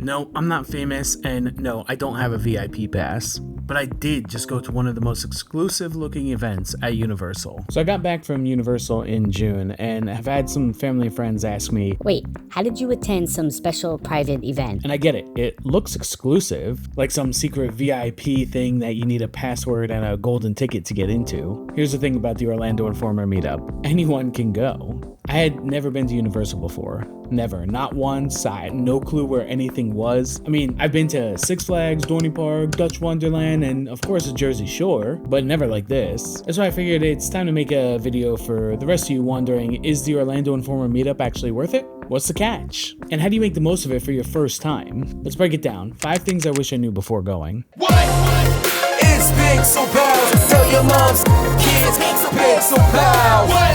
No, I'm not famous, and no, I don't have a VIP pass. But I did just go to one of the most exclusive looking events at Universal. So I got back from Universal in June and have had some family and friends ask me, wait, how did you attend some special private event? And I get it. It looks exclusive, like some secret VIP thing that you need a password and a golden ticket to get into. Here's the thing about the Orlando Informer Meetup. Anyone can go. I had never been to Universal before. Never. Not once. I had no clue where anything was. I mean, I've been to Six Flags, Dorney Park, Dutch Wonderland, and of course the Jersey Shore, but never like this. That's why I figured it's time to make a video for the rest of you wondering, is the Orlando Informer Meetup actually worth it? What's the catch? And how do you make the most of it for your first time? Let's break it down. 5 things I wish I knew before going. What? It's big so proud. Tell your moms, kids, it's big so proud. What?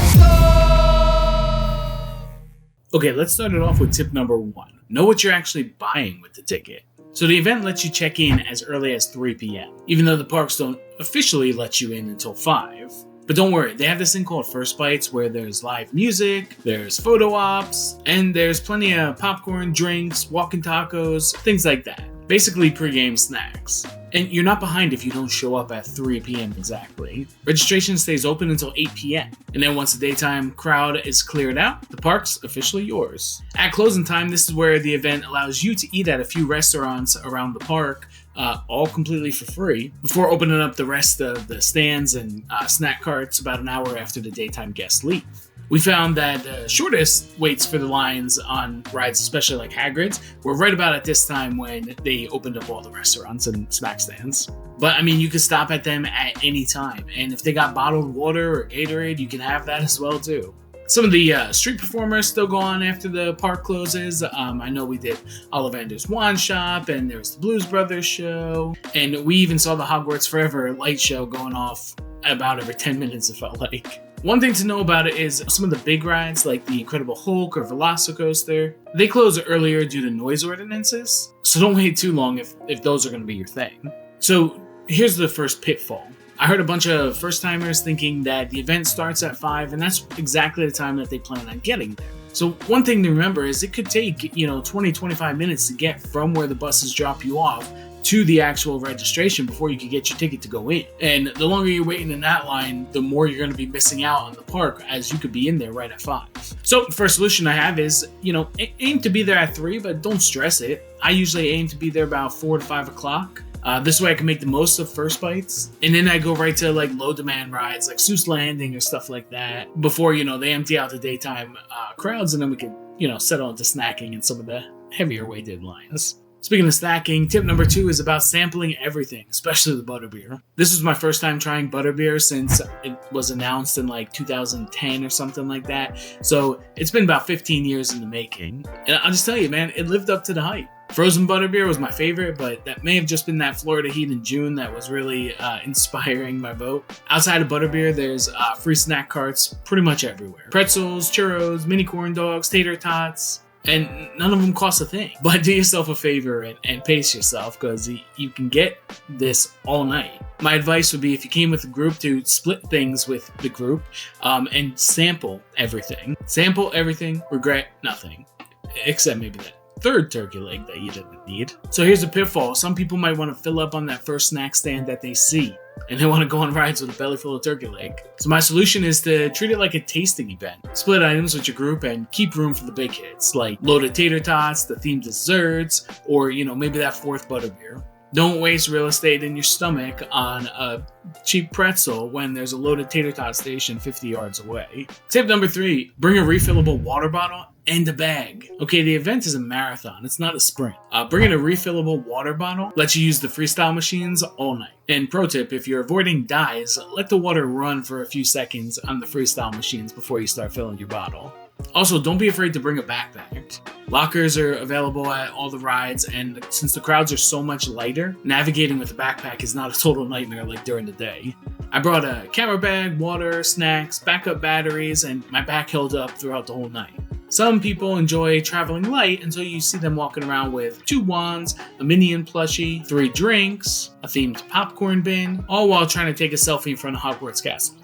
Okay, let's start it off with tip number 1. Know what you're actually buying with the ticket. So the event lets you check in as early as 3 p.m., even though the parks don't officially let you in until 5. But don't worry, they have this thing called First Bites where there's live music, there's photo ops, and there's plenty of popcorn, drinks, walking tacos, things like that. Basically pre-game snacks. And you're not behind if you don't show up at 3 p.m. exactly. Registration stays open until 8 p.m. And then once the daytime crowd is cleared out, the park's officially yours. At closing time, this is where the event allows you to eat at a few restaurants around the park, all completely for free, before opening up the rest of the stands and snack carts about an hour after the daytime guests leave. We found that the shortest waits for the lines on rides, especially like Hagrid's, were right about at this time when they opened up all the restaurants and snack stands. But I mean, you can stop at them at any time. And if they got bottled water or Gatorade, you can have that as well too. Some of the street performers still go on after the park closes. I know we did Ollivander's Wand Shop, and there was the Blues Brothers show. And we even saw the Hogwarts Forever light show going off about every 10 minutes, it felt like. One thing to know about it is some of the big rides like the Incredible Hulk or Velocicoaster, they close earlier due to noise ordinances, so don't wait too long if those are going to be your thing. So here's the first pitfall. I heard a bunch of first-timers thinking that the event starts at 5, and that's exactly the time that they plan on getting there. So one thing to remember is it could take, 20-25 minutes to get from where the buses drop you off to the actual registration before you can get your ticket to go in. And the longer you're waiting in that line, the more you're going to be missing out on the park, as you could be in there right at 5. So the first solution I have is, aim to be there at 3, but don't stress it. I usually aim to be there about 4 to 5 o'clock. This way I can make the most of First Bites. And then I go right to like low demand rides like Seuss Landing or stuff like that before, they empty out the daytime crowds, and then we can, settle into snacking and some of the heavier weighted lines. Speaking of snacking, tip number 2 is about sampling everything, especially the butterbeer. This was my first time trying butterbeer since it was announced in like 2010 or something like that. So it's been about 15 years in the making. And I'll just tell you, man, it lived up to the hype. Frozen butterbeer was my favorite, but that may have just been that Florida heat in June that was really inspiring my vote. Outside of butterbeer, there's free snack carts pretty much everywhere. Pretzels, churros, mini corn dogs, tater tots. And none of them cost a thing. But do yourself a favor and pace yourself, because you can get this all night. My advice would be, if you came with a group, to split things with the group and sample everything. Sample everything, regret nothing. Except maybe that third turkey leg that you didn't need. So here's a pitfall. Some people might want to fill up on that first snack stand that they see, and they want to go on rides with a belly full of turkey leg. So my solution is to treat it like a tasting event. Split items with your group and keep room for the big hits, like loaded tater tots, the themed desserts, or maybe that 4th butterbeer. Don't waste real estate in your stomach on a cheap pretzel when there's a loaded tater tot station 50 yards away. Tip number 3, bring a refillable water bottle and a bag. Okay, the event is a marathon, it's not a sprint. Bringing a refillable water bottle lets you use the freestyle machines all night. And pro tip, if you're avoiding dies, let the water run for a few seconds on the freestyle machines before you start filling your bottle. Also, don't be afraid to bring a backpack. Lockers are available at all the rides, and since the crowds are so much lighter, navigating with a backpack is not a total nightmare like during the day. I brought a camera bag, water, snacks, backup batteries, and my back held up throughout the whole night. Some people enjoy traveling light until you see them walking around with 2 wands, a Minion plushie, 3 drinks, a themed popcorn bin, all while trying to take a selfie in front of Hogwarts Castle.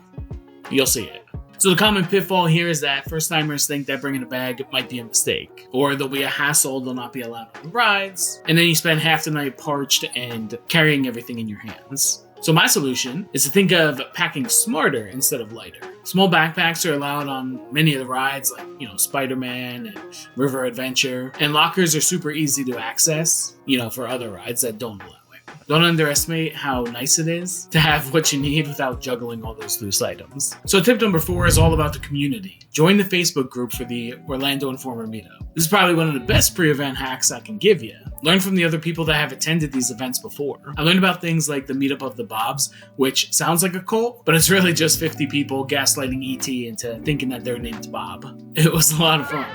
You'll see it. So the common pitfall here is that first-timers think that bringing a bag might be a mistake, or there'll be a hassle, they'll not be allowed on the rides, and then you spend half the night parched and carrying everything in your hands. So my solution is to think of packing smarter instead of lighter. Small backpacks are allowed on many of the rides, like, Spider-Man and River Adventure, and lockers are super easy to access, for other rides that don't allow it. Don't underestimate how nice it is to have what you need without juggling all those loose items. So tip number 4 is all about the community. Join the Facebook group for the Orlando Informer Meetup. This is probably one of the best pre-event hacks I can give you. Learn from the other people that have attended these events before. I learned about things like the Meetup of the Bobs, which sounds like a cult, but it's really just 50 people gaslighting ET into thinking that they're named Bob. It was a lot of fun.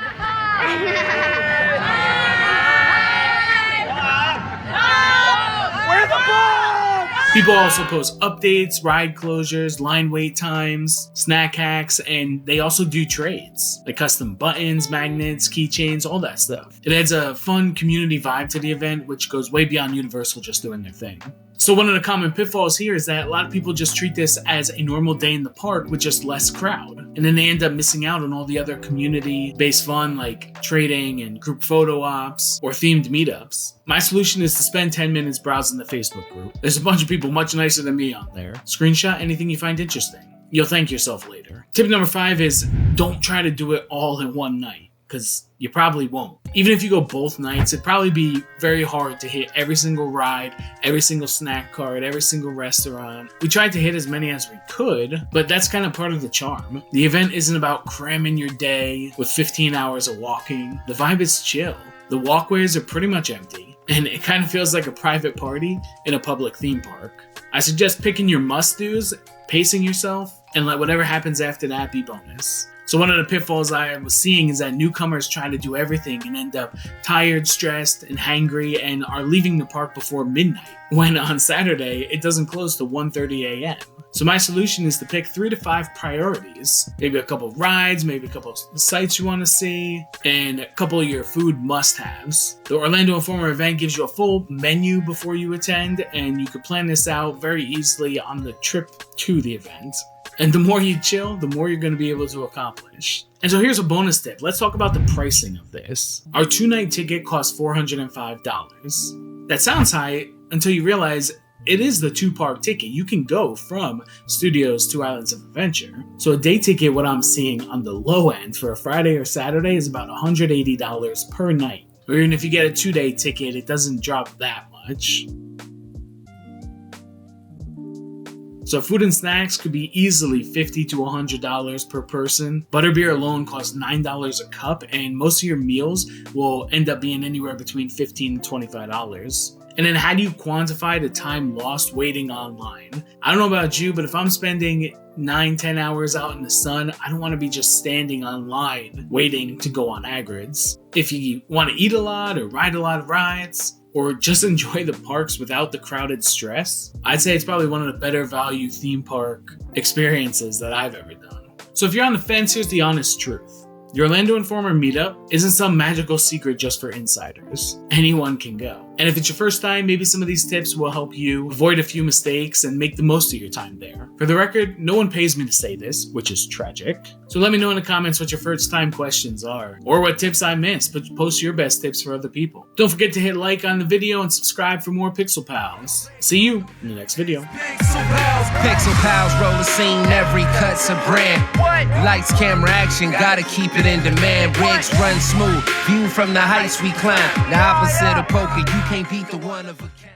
People also post updates, ride closures, line wait times, snack hacks, and they also do trades, like custom buttons, magnets, keychains, all that stuff. It adds a fun community vibe to the event, which goes way beyond Universal just doing their thing. So one of the common pitfalls here is that a lot of people just treat this as a normal day in the park with just less crowd. And then they end up missing out on all the other community-based fun like trading and group photo ops or themed meetups. My solution is to spend 10 minutes browsing the Facebook group. There's a bunch of people much nicer than me on there. Screenshot anything you find interesting. You'll thank yourself later. Tip number 5 is don't try to do it all in one night, because you probably won't. Even if you go both nights, it'd probably be very hard to hit every single ride, every single snack cart, every single restaurant. We tried to hit as many as we could, but that's kind of part of the charm. The event isn't about cramming your day with 15 hours of walking. The vibe is chill. The walkways are pretty much empty, and it kind of feels like a private party in a public theme park. I suggest picking your must-dos, pacing yourself, and let whatever happens after that be bonus. So one of the pitfalls I was seeing is that newcomers try to do everything and end up tired, stressed, and hangry and are leaving the park before midnight, when on Saturday it doesn't close till 1:30 a.m. So my solution is to pick 3 to 5 priorities, maybe a couple of rides, maybe a couple of sites you want to see, and a couple of your food must-haves. The Orlando Informer event gives you a full menu before you attend, and you can plan this out very easily on the trip to the event. And the more you chill, the more you're going to be able to accomplish. And so here's a bonus tip. Let's talk about the pricing of this. Our 2-night ticket costs $405. That sounds high until you realize it is the 2-park ticket. You can go from Studios to Islands of Adventure. So a day ticket, what I'm seeing on the low end for a Friday or Saturday, is about $180 per night. Or even if you get a 2-day ticket, it doesn't drop that much. So food and snacks could be easily $50 to $100 per person. Butterbeer alone costs $9 a cup, and most of your meals will end up being anywhere between $15 and $25. And then how do you quantify the time lost waiting online? I don't know about you, but if I'm spending 9-10 hours out in the sun, I don't want to be just standing online waiting to go on aggregates. If you want to eat a lot or ride a lot of rides, or just enjoy the parks without the crowded stress, I'd say it's probably one of the better value theme park experiences that I've ever done. So if you're on the fence, here's the honest truth. The Orlando Informer Meetup isn't some magical secret just for insiders. Anyone can go. And if it's your first time, maybe some of these tips will help you avoid a few mistakes and make the most of your time there. For the record, no one pays me to say this, which is tragic. So let me know in the comments what your first time questions are, or what tips I missed, but post your best tips for other people. Don't forget to hit like on the video and subscribe for more Pixel Pals. See you in the next video. Pixel Pals roll the scene, every cut's a brand. Lights, camera, action, gotta keep it in demand. Rigs run smooth, view from the heights we climb. The opposite of poker, you can't beat the one of a kind.